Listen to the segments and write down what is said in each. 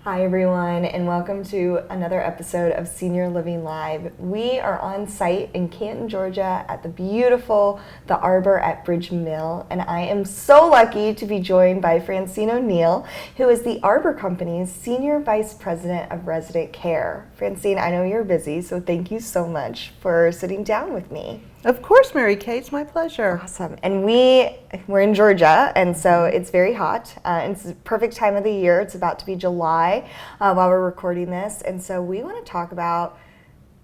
Hi everyone, and welcome to another episode of Senior Living Live. We are on site in Canton, Georgia at the beautiful The Arbor at Bridge Mill, and I am so lucky to be joined by Francine O'Neil, who is the Arbor Company's Senior Vice President of Resident Care. Francine, I know you're busy, so thank you so much for sitting down with me. Of course, Mary Kay, it's my pleasure. Awesome. And we're in Georgia, and so it's very hot. It's the perfect time of the year. It's about to be July while we're recording this. And so we want to talk about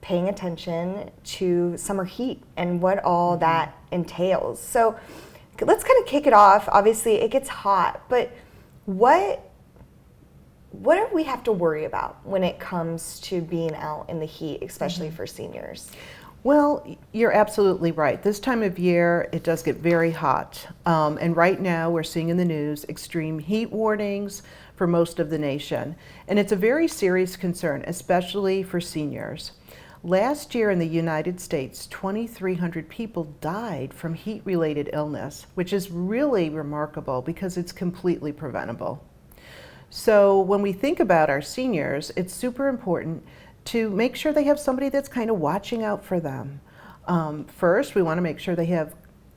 paying attention to summer heat and what all that entails. So let's kind of kick it off. Obviously, it gets hot, but what do we have to worry about when it comes to being out in the heat, especially for seniors? Well, you're absolutely right. This time of year, it does get very hot. And right now, we're seeing in the news extreme heat warnings for most of the nation. And it's a very serious concern, especially for seniors. Last year in the United States, 2,300 people died from heat-related illness, which is really remarkable because it's completely preventable. So when we think about our seniors, it's super important to make sure they have somebody that's kind of watching out for them. First, we want to make sure they have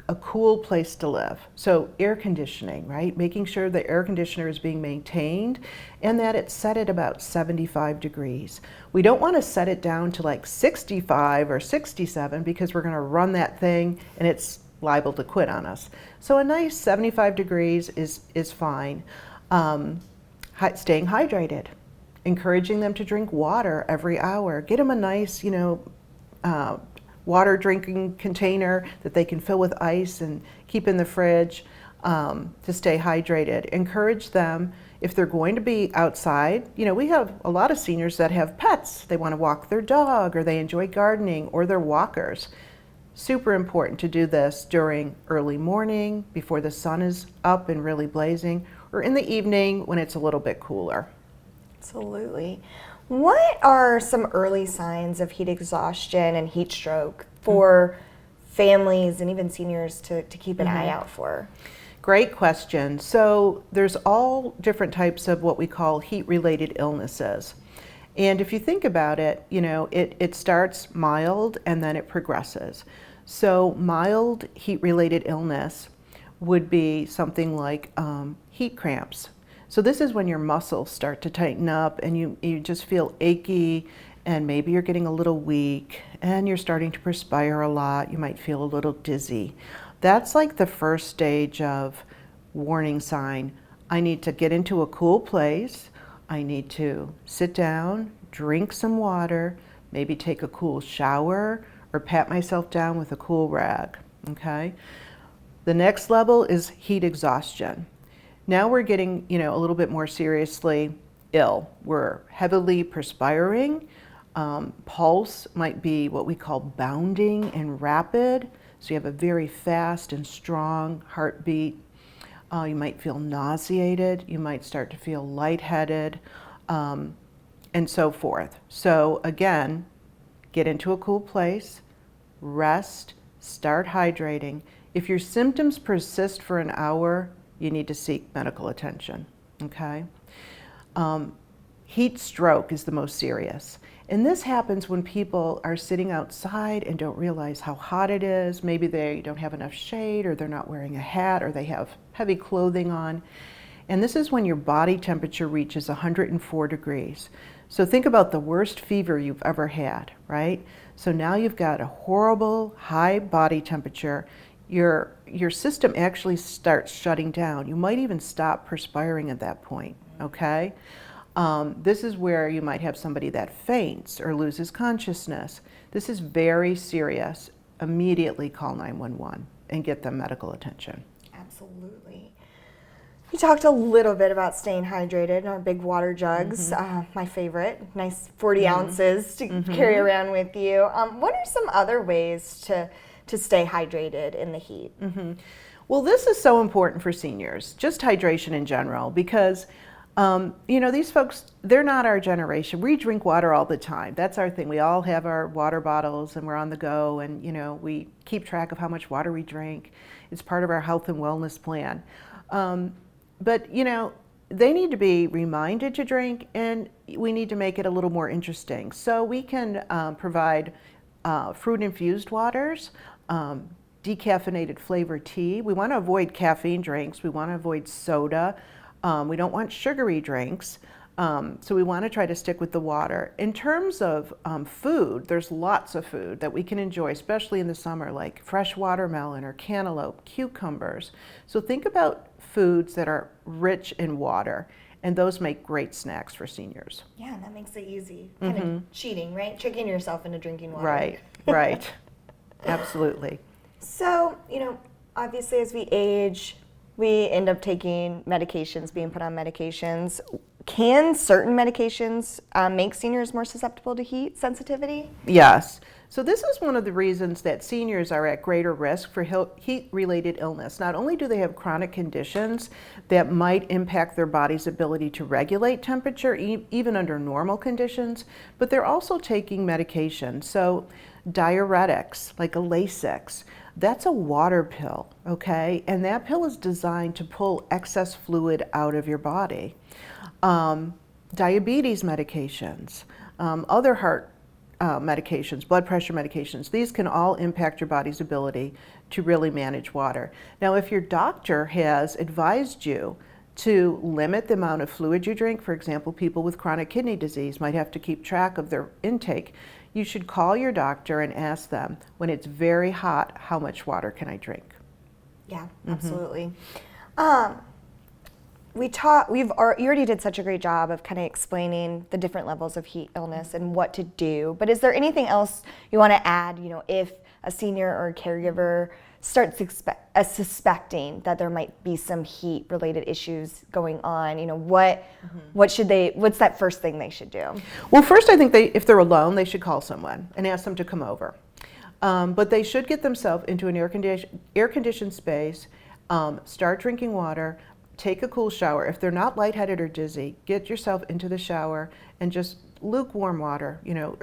a cool place to live. So air conditioning, right? Making sure the air conditioner is being maintained and that it's set at about 75 degrees. We don't want to set it down to like 65 or 67 because we're going to run that thing and it's liable to quit on us. So a nice 75 degrees is fine. Staying hydrated. Encouraging them to drink water every hour. Get them a nice, water drinking container that they can fill with ice and keep in the fridge to stay hydrated. Encourage them if they're going to be outside. We have a lot of seniors that have pets. They want to walk their dog or they enjoy gardening or they're walkers. Super important to do this during early morning before the sun is up and really blazing or in the evening when it's a little bit cooler. Absolutely. What are some early signs of heat exhaustion and heat stroke for families and even seniors to keep an eye out for? Great question. So there's all different types of what we call heat-related illnesses. And if you think about it, it starts mild and then it progresses. So mild heat-related illness would be something like heat cramps. So this is when your muscles start to tighten up and you just feel achy and maybe you're getting a little weak and you're starting to perspire a lot. You might feel a little dizzy. That's like the first stage of warning sign. I need to get into a cool place. I need to sit down, drink some water, maybe take a cool shower or pat myself down with a cool rag, okay? The next level is heat exhaustion. Now we're getting, a little bit more seriously ill. We're heavily perspiring. Pulse might be what we call bounding and rapid. So you have a very fast and strong heartbeat. You might feel nauseated. You might start to feel lightheaded, and so forth. So again, get into a cool place, rest, start hydrating. If your symptoms persist for an hour, you need to seek medical attention, okay? Heat stroke is the most serious. And this happens when people are sitting outside and don't realize how hot it is. Maybe they don't have enough shade or they're not wearing a hat or they have heavy clothing on. And this is when your body temperature reaches 104 degrees. So think about the worst fever you've ever had, right? So now you've got a horrible high body temperature. Your system actually starts shutting down. You might even stop perspiring at that point, okay? This is where you might have somebody that faints or loses consciousness. This is very serious. Immediately call 911 and get them medical attention. Absolutely. We talked a little bit about staying hydrated in our big water jugs, my favorite, nice 40 ounces to carry around with you. What are some other ways to stay hydrated in the heat? Well, this is so important for seniors, just hydration in general, because these folks, they're not our generation. We drink water all the time. That's our thing. We all have our water bottles and we're on the go and, we keep track of how much water we drink. It's part of our health and wellness plan. But they need to be reminded to drink, and we need to make it a little more interesting. So we can provide fruit-infused waters, decaffeinated flavored tea. We want to avoid caffeine drinks. We want to avoid soda. We don't want sugary drinks. So we want to try to stick with the water. In terms of food, there's lots of food that we can enjoy, especially in the summer, like fresh watermelon or cantaloupe, cucumbers. So think about foods that are rich in water, and those make great snacks for seniors. Yeah, that makes it easy. Kind of cheating, right? Tricking yourself into drinking water. Right, right. Absolutely. So, obviously as we age, we end up taking medications, being put on medications. Can certain medications make seniors more susceptible to heat sensitivity? Yes. So this is one of the reasons that seniors are at greater risk for heat-related illness. Not only do they have chronic conditions that might impact their body's ability to regulate temperature, even under normal conditions, but they're also taking medication. So diuretics, like a Lasix, that's a water pill, okay? And that pill is designed to pull excess fluid out of your body. Diabetes medications, other heart medications, blood pressure medications, these can all impact your body's ability to really manage water. Now, if your doctor has advised you to limit the amount of fluid you drink, for example, people with chronic kidney disease might have to keep track of their intake, you should call your doctor and ask them, when it's very hot, how much water can I drink? Yeah, absolutely. You already did such a great job of kind of explaining the different levels of heat illness and what to do. But is there anything else you want to add, if a senior or a caregiver starts suspecting that there might be some heat related issues going on, what's that first thing they should do? Well, first I think if they're alone, they should call someone and ask them to come over. But they should get themselves into an air-conditioned space, start drinking water, take a cool shower. If they're not lightheaded or dizzy, get yourself into the shower and just lukewarm water,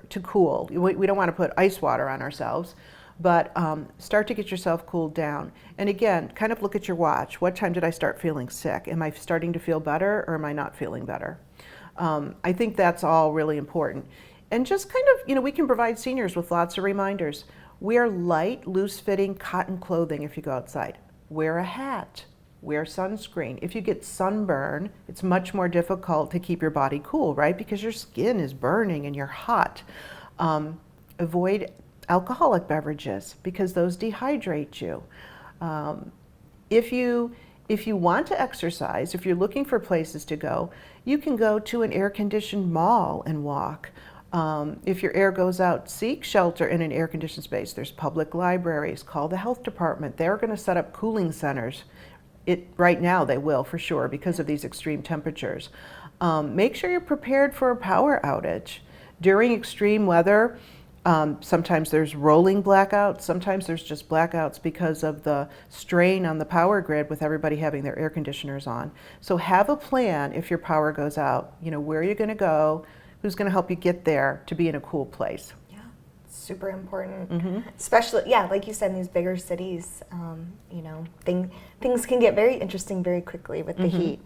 to cool. We don't want to put ice water on ourselves, but start to get yourself cooled down. And again, kind of look at your watch. What time did I start feeling sick? Am I starting to feel better, or am I not feeling better? I think that's all really important. And just kind of, we can provide seniors with lots of reminders. Wear light, loose-fitting cotton clothing if you go outside. Wear a hat. Wear sunscreen. If you get sunburn, it's much more difficult to keep your body cool, right? Because your skin is burning and you're hot. Avoid alcoholic beverages because those dehydrate you. If you want to exercise, if you're looking for places to go, you can go to an air-conditioned mall and walk. If your air goes out, seek shelter in an air-conditioned space. There's public libraries. Call the health department. They're going to set up cooling centers. Right now they will, for sure, because of these extreme temperatures. Make sure you're prepared for a power outage. During extreme weather, sometimes there's rolling blackouts, sometimes there's just blackouts because of the strain on the power grid with everybody having their air conditioners on. So have a plan if your power goes out. Where are you going to go? Who's going to help you get there to be in a cool place? Super important, especially, like you said, in these bigger cities, things can get very interesting very quickly with the heat.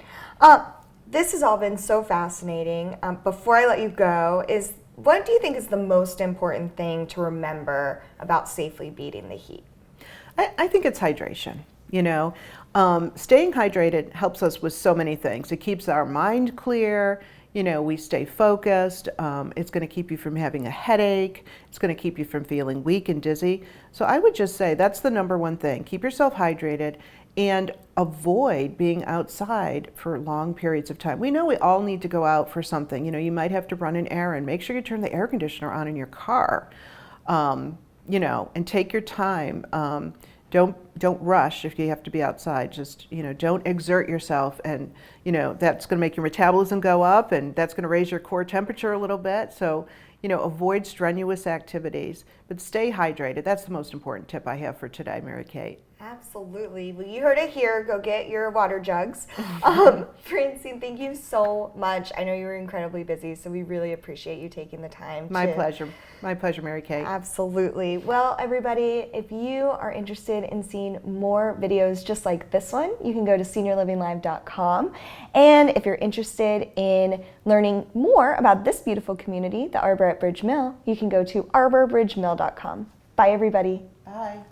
This has all been so fascinating. Before I let you go, what do you think is the most important thing to remember about safely beating the heat? I think it's hydration. Staying hydrated helps us with so many things. It keeps our mind clear. We stay focused. It's going to keep you from having a headache. It's going to keep you from feeling weak and dizzy. So I would just say that's the number one thing. Keep yourself hydrated and avoid being outside for long periods of time. We know we all need to go out for something. You might have to run an errand. Make sure you turn the air conditioner on in your car, and take your time. Don't rush if you have to be outside. Just, don't exert yourself, and, that's going to make your metabolism go up, and that's going to raise your core temperature a little bit. So, avoid strenuous activities, but stay hydrated. That's the most important tip I have for today, Mary Kate. Absolutely. Well, you heard it here. Go get your water jugs. Francine, thank you so much. I know you were incredibly busy, so we really appreciate you taking the time. My pleasure. My pleasure, Mary Kate. Absolutely. Well, everybody, if you are interested in seeing more videos just like this one, you can go to seniorlivinglive.com. And if you're interested in learning more about this beautiful community, the Arbor at Bridge Mill, you can go to arborbridgemill.com. Bye, everybody. Bye.